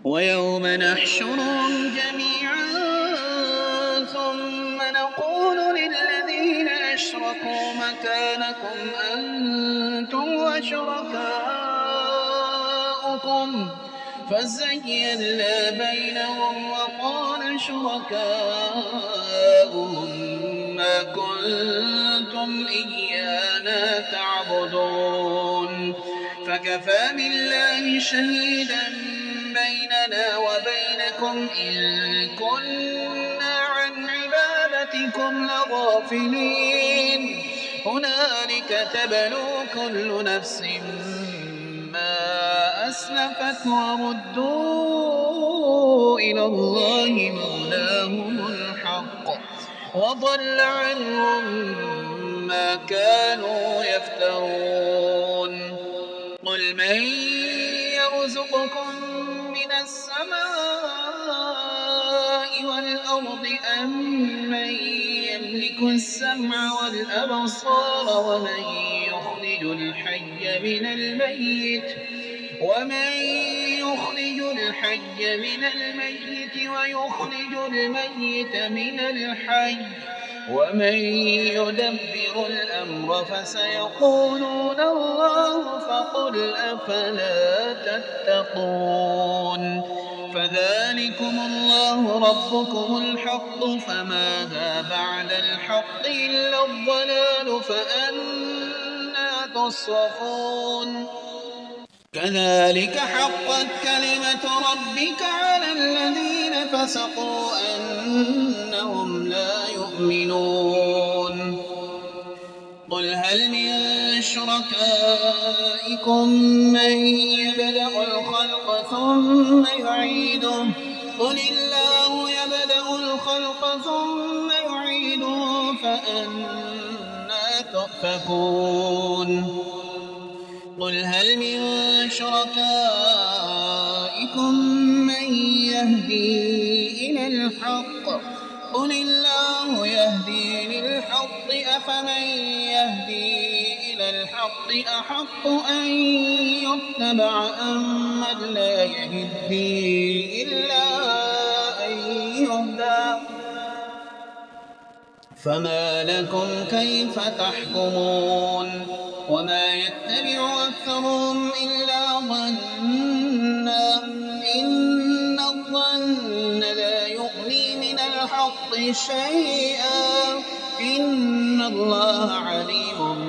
ويوم نحشرهم جميعا ثم نقول للذين أشركوا مكانكم أنتم وشركاؤكم فزيّلنا بينهم وقال شركاؤهم ما كنتم إيانا تعبدون فكفى بالله شهيدا بيننا وبينكم إن كنا عن عبادتكم لغافلين هنالك تبلو كل نفس ما أسلفت وردوا إلى الله مولاهم الحق وضل عنهم ما كانوا يفترون قل من يرزقكم من السماء والأرض أم من يملك السمع والأبصار ومن يخرج الحي من الميت ويخرج الميت من الحي ومن يدبر الأمر فسيقولون الله فقل أفلا تتقون فذلكم الله ربكم الحق فماذا بعد الحق إلا الضلال فأنى تصرفون كذلك حقت كلمة ربك على الذين فسقوا أنهم لا يؤمنون قل هل من شركائكم من يبدأ الخلق ثم يعيده قل الله يبدأ الخلق ثم يعيده فأنى تؤفكون قل هل من شركائكم من يهدي إلى الحق قل الله يهدي للحق أفمن يهدي إلى الحق أحق أن يتبع أم من لا يهدي إلا أن يهدى فما لكم كيف تحكمون وما يتبع أكثرهم إلا ظنا إن الظن لا يغني من الحق شيئا إن الله عليم